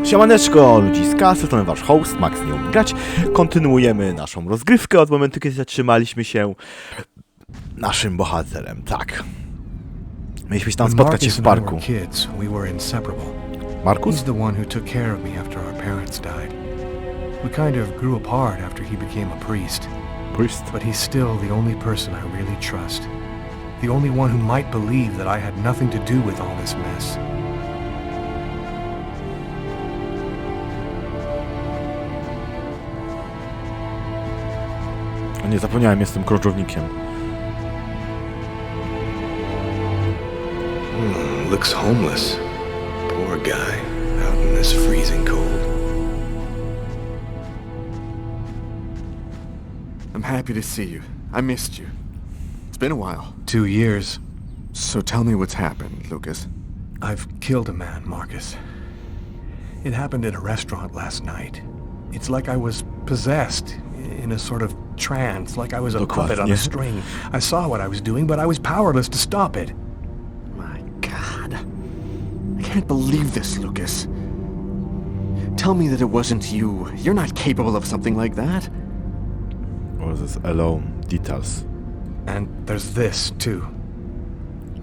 Siemaneczko, ludziska, z tej strony wasz host, Max nie umie grać. Kontynuujemy naszą rozgrywkę od momentu, kiedy zatrzymaliśmy się naszym bohaterem, tak. Mieliśmy się tam spotkać się w parku. Marcus? He's the one who took care of me after our parents died. We kind of grew apart after he became a priest. But he's still the only person I really trust. The only one who might believe that I had nothing to do with all this mess. Nie zapomniałem, jestem kroczownikiem. Looks homeless. Poor guy, out in this freezing cold. I'm happy to see you. I missed you. It's been a while. 2 years. So tell me what's happened, Lucas. I've killed a man, Marcus. It happened in a restaurant last night. It's like I was possessed, in a sort of trance, like I was a puppet on a string. I saw what I was doing, but I was powerless to stop it. My God. I can't believe this, Lucas. Tell me that it wasn't you. You're not capable of something like that. Or this alone details. And there's this, too.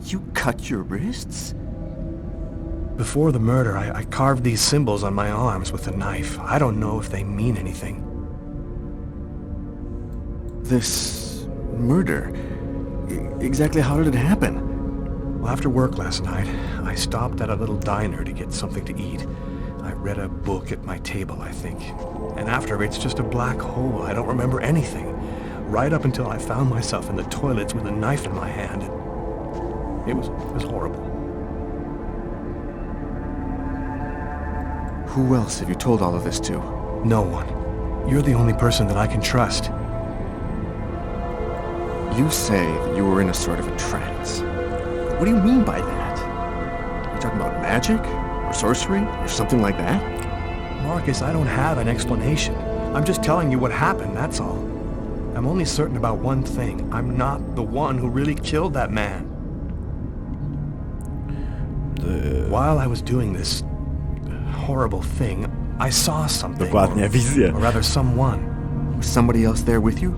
You cut your wrists? Before the murder, I carved these symbols on my arms with a knife. I don't know if they mean anything. This murder? Exactly how did it happen? Well, after work last night, I stopped at a little diner to get something to eat. I read a book at my table, I think. And after, it's just a black hole. I don't remember anything. Right up until I found myself in the toilets with a knife in my hand. It was horrible. Who else have you told all of this to? No one. You're the only person that I can trust. You say that you were in a sort of a trance. What do you mean by that? Are you talking about magic? Or sorcery? Or something like that? Marcus, I don't have an explanation. I'm just telling you what happened, that's all. I'm only certain about one thing. I'm not the one who really killed that man. While I was doing this horrible thing, I saw something. Dokładnie, wizję. Or rather, someone. Was somebody else there with you?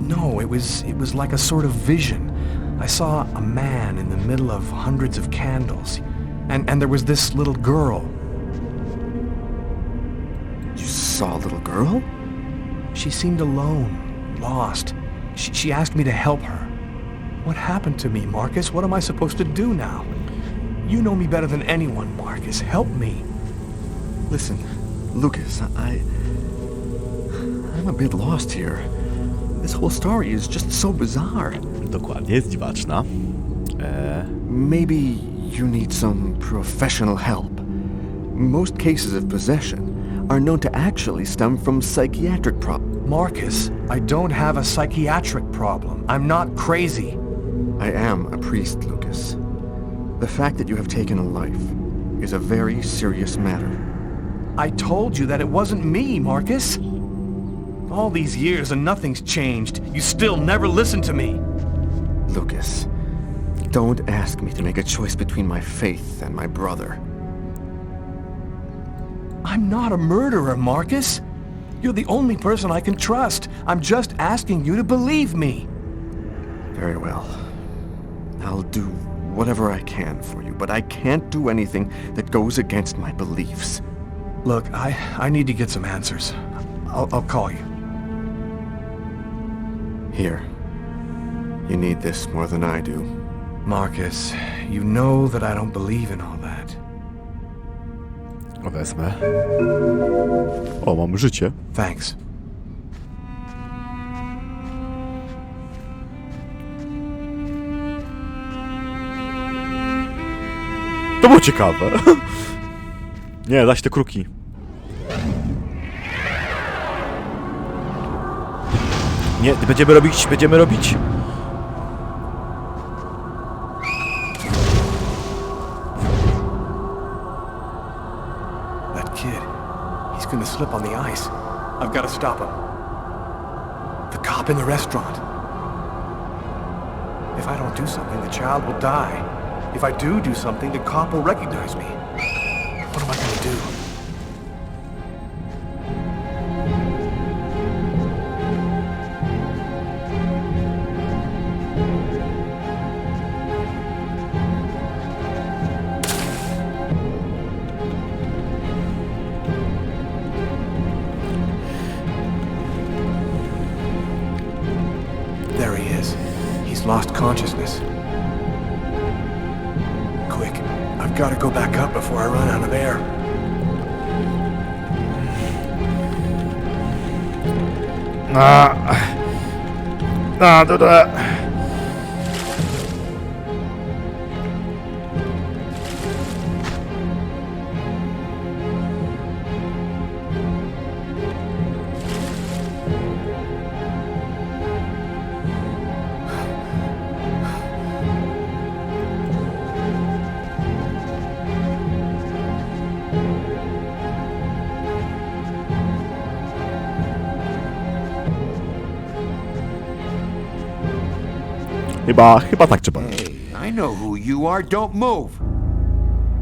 No, it was like a sort of vision. I saw a man in the middle of hundreds of candles. And there was this little girl. You saw a little girl? She seemed alone, lost. She asked me to help her. What happened to me, Marcus? What am I supposed to do now? You know me better than anyone, Marcus. Help me. Listen, Lucas, I'm a bit lost here. This whole story is just so bizarre. Dokładnie, jest dziwaczna. Maybe you need some professional help. Most cases of possession are known to actually stem from psychiatric problems. Marcus, I don't have a psychiatric problem. I'm not crazy. I am a priest, Lucas. The fact that you have taken a life is a very serious matter. I told you that it wasn't me, Marcus. All these years and nothing's changed. You still never listen to me. Lucas, don't ask me to make a choice between my faith and my brother. I'm not a murderer, Marcus. You're the only person I can trust. I'm just asking you to believe me. Very well. I'll do whatever I can for you, but I can't do anything that goes against my beliefs. Look, I need to get some answers. I'll call you. Here. You need this more than I do. Marcus, you know that I don't believe in all that. Wezmę. O, mam życie. Thanks. To było ciekawe. Nie, dać te kruki. Nie, będziemy robić. That kid, he's gonna slip on the ice. I've got to stop him. The cop in the restaurant. If I don't do something, the child will die. If I do something, the cop will recognize me. What am I gonna do? consciousness. Quick, I've got to go back up before I run out of air. Chyba tak trzeba. Hey, I know who you are. Don't move.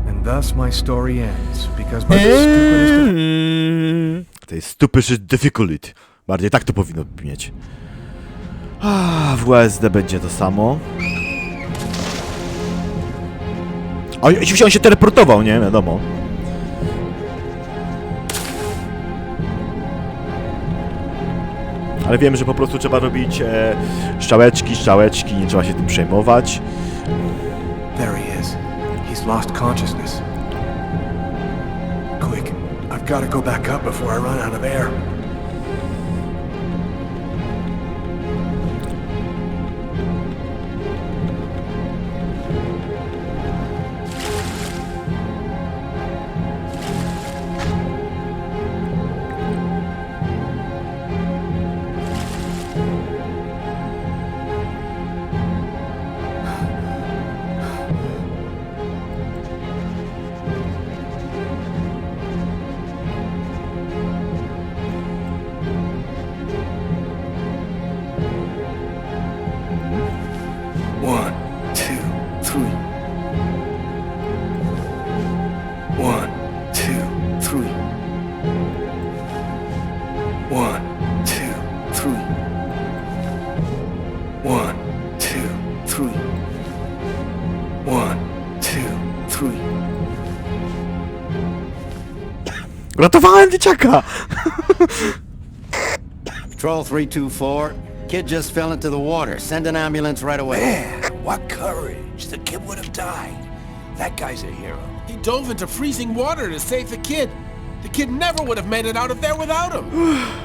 And thus my story ends, because by the stupidest... To jest stupid difficult. Bardziej tak to powinno brzmieć. W USD będzie to samo. O, oczywiście on się teleportował, nie? Wiadomo. Ale wiem, że po prostu trzeba robić strzałeczki, nie trzeba się tym przejmować. There he is. He's lost consciousness. Quick, I've got to go back up before I run out of air. Ratowałem dzieciaka! Patrol 324. Kid just fell into the water. Send an ambulance right away. Man, what courage. The kid would have died. That guy's a hero. He dove into freezing water to save the kid. The kid never would have made it out of there without him.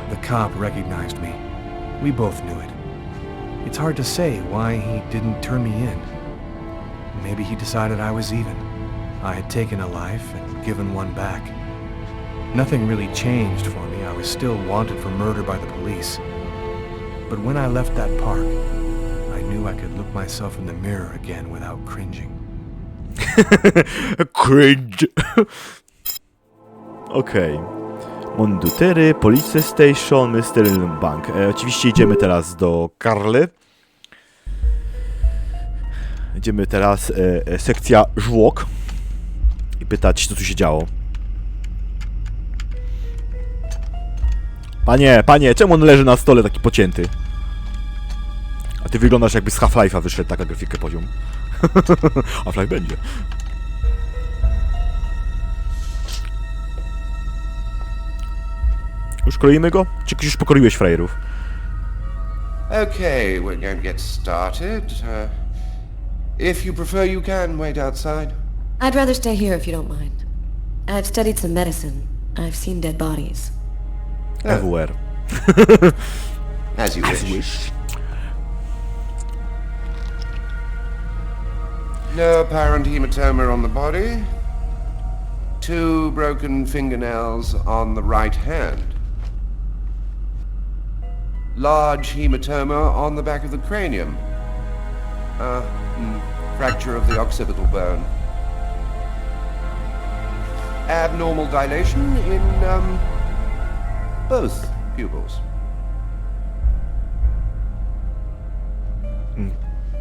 The cop recognized me. We both knew it. It's hard to say why he didn't turn me in. Maybe he decided I was even. I had taken a life and given one back. Nothing really changed for me. I was still wanted for murder by the police. But when I left that park, I knew I could look myself in the mirror again without cringing. Cringe. Okej. Mundutery, Police Station, Mystery Bank. Oczywiście idziemy teraz do Karly. Idziemy teraz sekcja żłok i pytać, co tu się działo. Panie, czemu on leży na stole taki pocięty? A ty wyglądasz, jakby z Half-Life'a wyszedł, taka grafikę poziom. Half-Life będzie. Już kroimy go? Czy już pokroiłeś frajerów? Okay, we're going to get started. If you prefer, you can wait outside. I'd rather stay here if you don't mind. I've studied some medicine. I've seen dead bodies. Everywhere. As you wish. No apparent hematoma on the body. 2 broken fingernails on the right hand. Large hematoma on the back of the cranium. Fracture of the occipital bone. Abnormal dilation in, both pupils.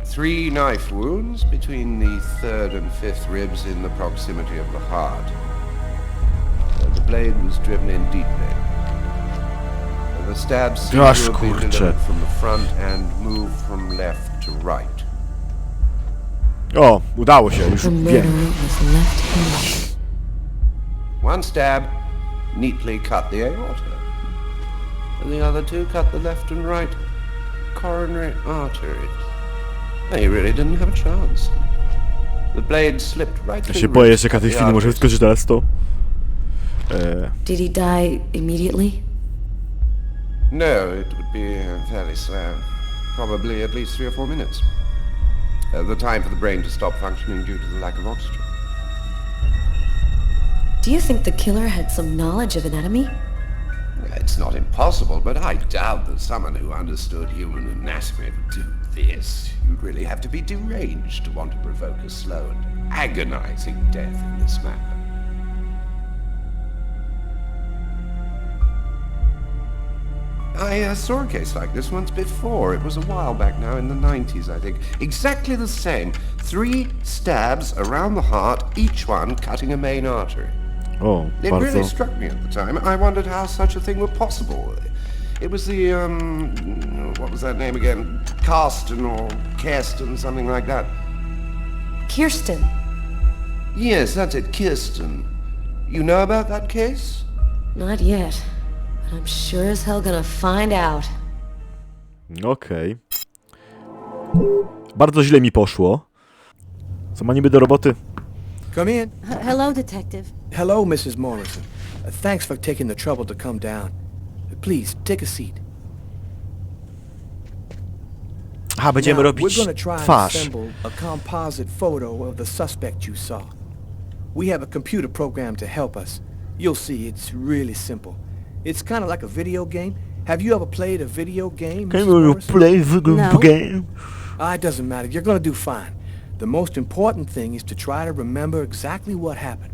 3 knife wounds between the 3rd and 5th ribs in the proximity of the heart. The blade was driven in deeply. The stab seemed to have been delivered from the front and moved from left to right. O, udało się, już wiem. One stab neatly cut the aorta. And the other 2 cut the left and right coronary arteries. He really didn't have a chance. The blade slipped right Ja through się the boję, ribs że jaka tej of the chwili może arteries. wyskoczyć teraz to. Did he die immediately? No, it would be fairly slow. Probably at least 3 or 4 minutes. The time for the brain to stop functioning due to the lack of oxygen. Do you think the killer had some knowledge of anatomy? It's not impossible, but I doubt that someone who understood human anatomy would do this. You'd really have to be deranged to want to provoke a slow and agonizing death in this manner. I saw a case like this once before. It was a while back now, in the 90s, I think. Exactly the same. 3 stabs around the heart, each one cutting a main artery. O, It bardzo. really struck me at the time. I wondered how such a thing were possible. It was the, what was that name again? Karsten or Kirsten, something like that. Kirsten. Yes, that's it, Kirsten. You know about that case? Not yet. But I'm sure as hell gonna find out. Okej. Bardzo źle mi poszło. Co ma niby do roboty? Come in. Hello, Detective. Hello, Mrs. Morrison. Thanks for taking the trouble to come down. Please, take a seat. Aha, będziemy Now, robić we're gonna try and twarz. assemble a composite photo of the suspect you saw. We have a computer program to help us. You'll see, it's really simple. It's kind of like a video game. Have you ever played a video game, Can Mrs. you Morrison? play video No. game? It doesn't matter. You're gonna do fine. The most important thing is to try to remember exactly what happened.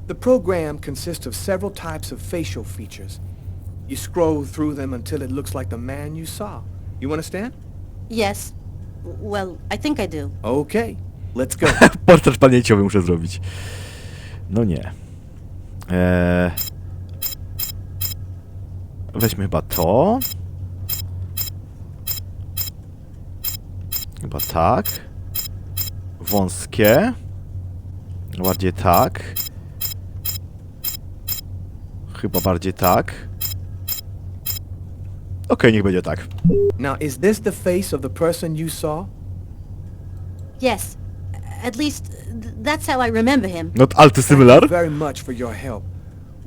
The program consists of several types of facial features. You scroll through them until it looks like the man you saw. You understand? Yes. Well, I think I do. Okay, let's go. Portret pamięciowy muszę zrobić. No nie. Weźmy chyba to. Chyba tak. Wąskie. Bardziej tak. Chyba bardziej tak. Okej, niech będzie tak. Now, is this the face of the person you saw? Yes. At least, that's how I remember him. Not all too Thank similar. you very much for your help.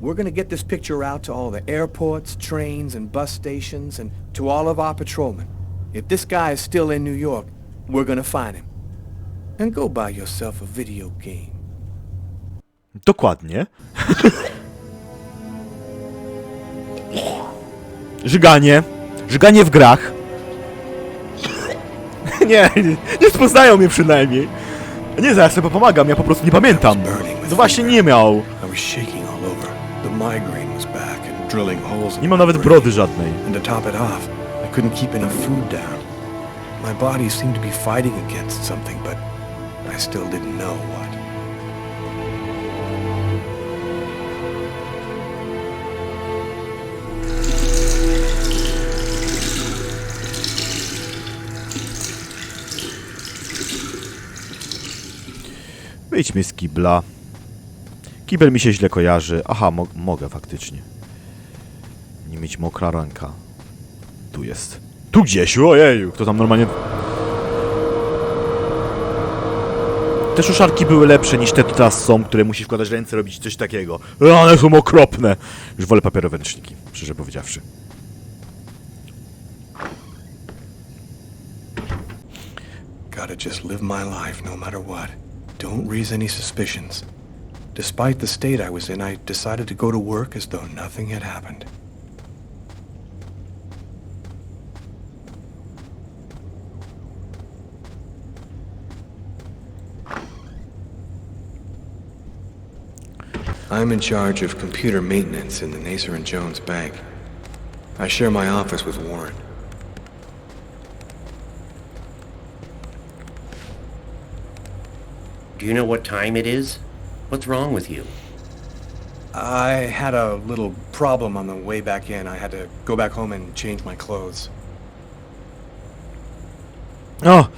We're gonna get this picture out to all the airports, trains, and bus stations, and to all of our patrolmen. If this guy is still in New York, we're gonna find him. And go buy yourself a video game. Dokładnie. Żyganie. Żyganie w grach. nie spoznają mnie przynajmniej. Nie, zaraz sobie pomagam, ja po prostu nie pamiętam. No właśnie nie miał. I was shaking all over. The migraine was back and drilling holes in Nie mam my nawet brain. brody żadnej. And to top it off, I couldn't keep any food down. My body seemed to be fighting against something, but I still didn't know what. Wyjdźmy z kibla. Kibel mi się źle kojarzy. Aha, mogę faktycznie. Nie mieć mokra ręka. Tu jest. Tu gdzieś, ojeju, kto tam normalnie... Te szuszarki były lepsze niż te, teraz są, które musi wkładać ręce, robić coś takiego. One są okropne. Już wolę papierowe ręczniki, szczerze powiedziawszy. Gotta just live my life no matter what. Don't raise any suspicions. Despite the state I was in, I decided to go to work as though nothing had happened. I'm in charge of computer maintenance in the Naser & Jones Bank. I share my office with Warren. Do you know what time it is? What's wrong with you? I had a little problem on the way back in. I had to go back home and change my clothes. O!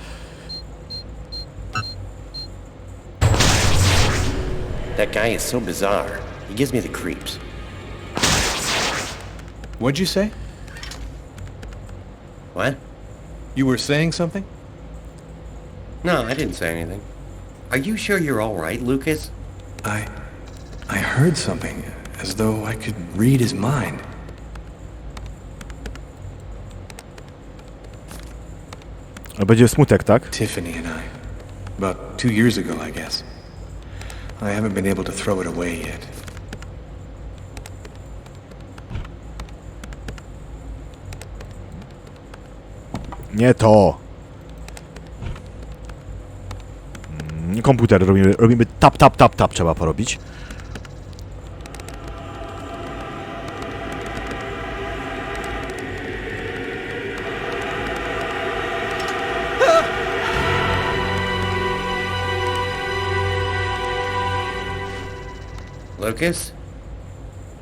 That guy is so bizarre. He gives me the creeps. What'd you say? What? You were saying something? No, I didn't say anything. Are you sure you're all right, Lucas? I heard something, as though I could read his mind. A będzie smutek, tak? Tiffany and I. About 2 years ago, I guess. I haven't been able to throw it away yet. Nie to. Komputer robimy tap, tap, tap, tap trzeba porobić. Lucas?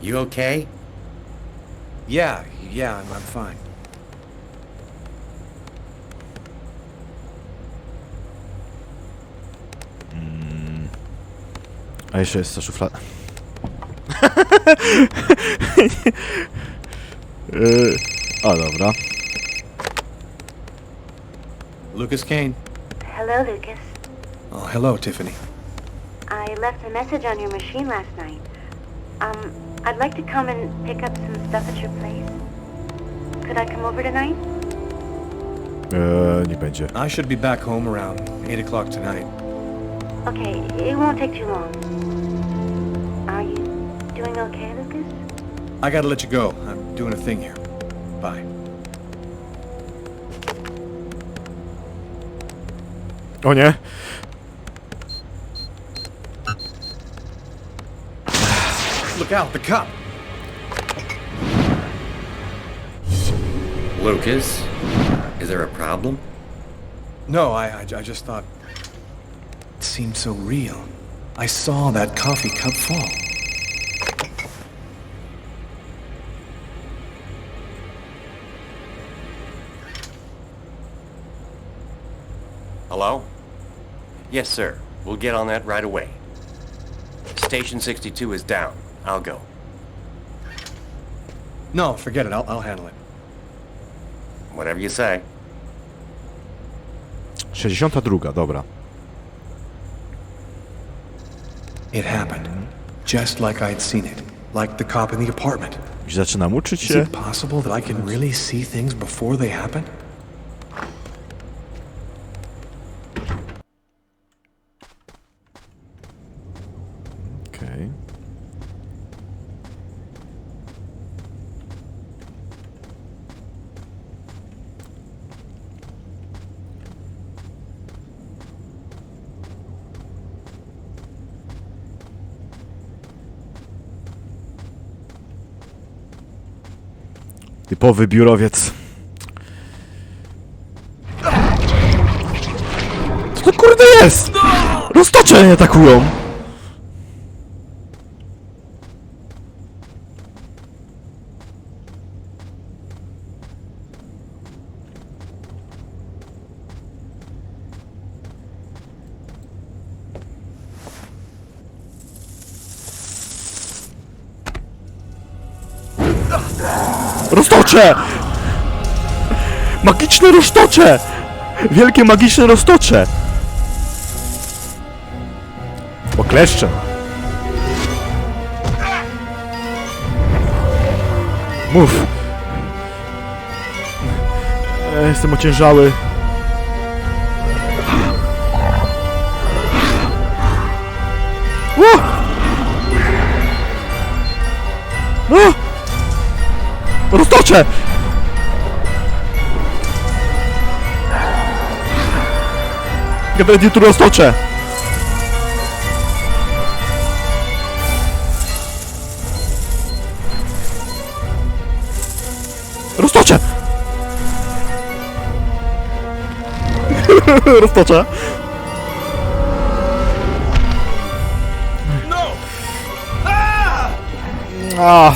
You okay? Yeah, I'm fine. A jeszcze jest ta szuflada. O, dobra. Lucas Kane. Hello, Lucas. Oh, hello, Tiffany. I left a message on your machine last night. I'd like to come and pick up some stuff at your place. Could I come over tonight? Nie będzie. I should be back home around 8 o'clock tonight. Okay, it won't take too long. Are you doing okay, Lucas? I gotta let you go. I'm doing a thing here. Bye. O nie. Look out, the cop! Lucas? Is there a problem? No, I just thought... It seemed so real. I saw that coffee cup fall. Hello? Yes, sir. We'll get on that right away. Station 62 is down. I'll go. No, forget it. I'll handle it. Whatever you say. 62, dobra. It happened. Just like I'd seen it. Like the cop in the apartment. Już zaczynam uczyć Is się. it possible that I can really see things before they happen? Okej. Typowy biurowiec. Co to kurde jest? Roztocze mnie atakują. Roztocze! Magiczne roztocze! Wielkie magiczne roztocze! Pokleszczę. Mów. Jestem ociężały. Roztocze! Ja będzie tu roztoczę! Roztoczę! Roztoczę! No!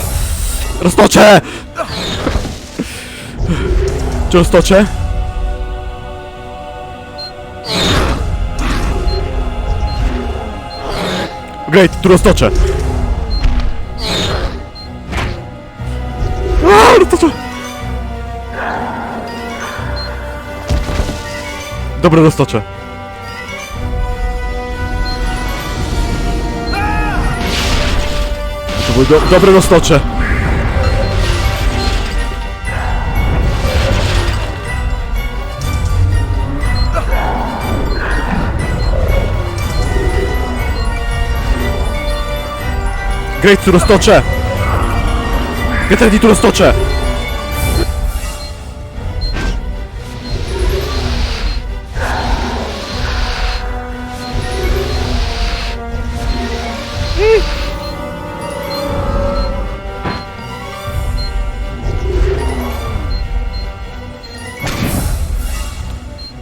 Roztoczę! Czy roztoczę? Great, tu roztoczę! Roztoczę! Dobra, roztoczę. To były dobre roztocze. Great, tu roztoczę! Get ready, tu roztoczę!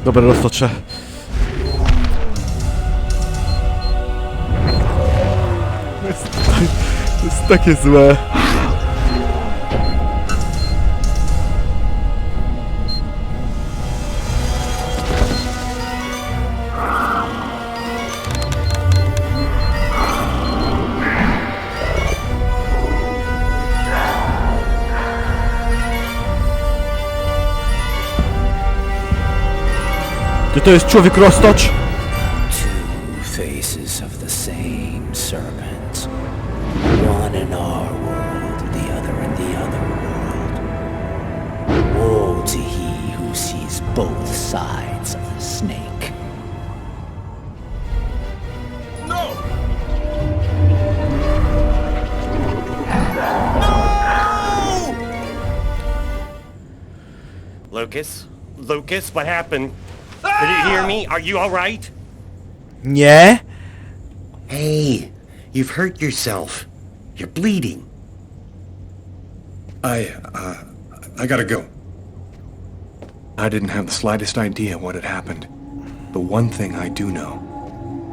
Dobra, roztoczę. To jest takie złe. Czy to jest człowiek roztocz? Two faces of the same serpent. One in our world, the other in the other world. Woe to he who sees both sides of the snake. No! Lucas? Lucas, what happened? Did you hear me? Are you alright? Nie. Hey, you've hurt yourself. You're bleeding. I gotta go. I didn't have the slightest idea what had happened. The one thing I do know,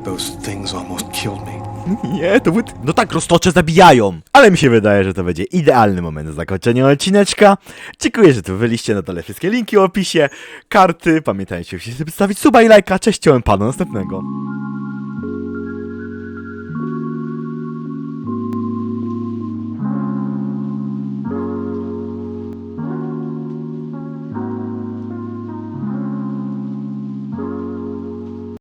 those things almost killed me. Nie, to no tak, roztocze zabijają. Ale mi się wydaje, że to będzie idealny moment na zakończenie odcineczka. Dziękuję, że tu byliście. Na dole wszystkie linki w opisie, karty. Pamiętajcie, musicie sobie przedstawić suba i lajka. Cześć, czołem, pana następnego.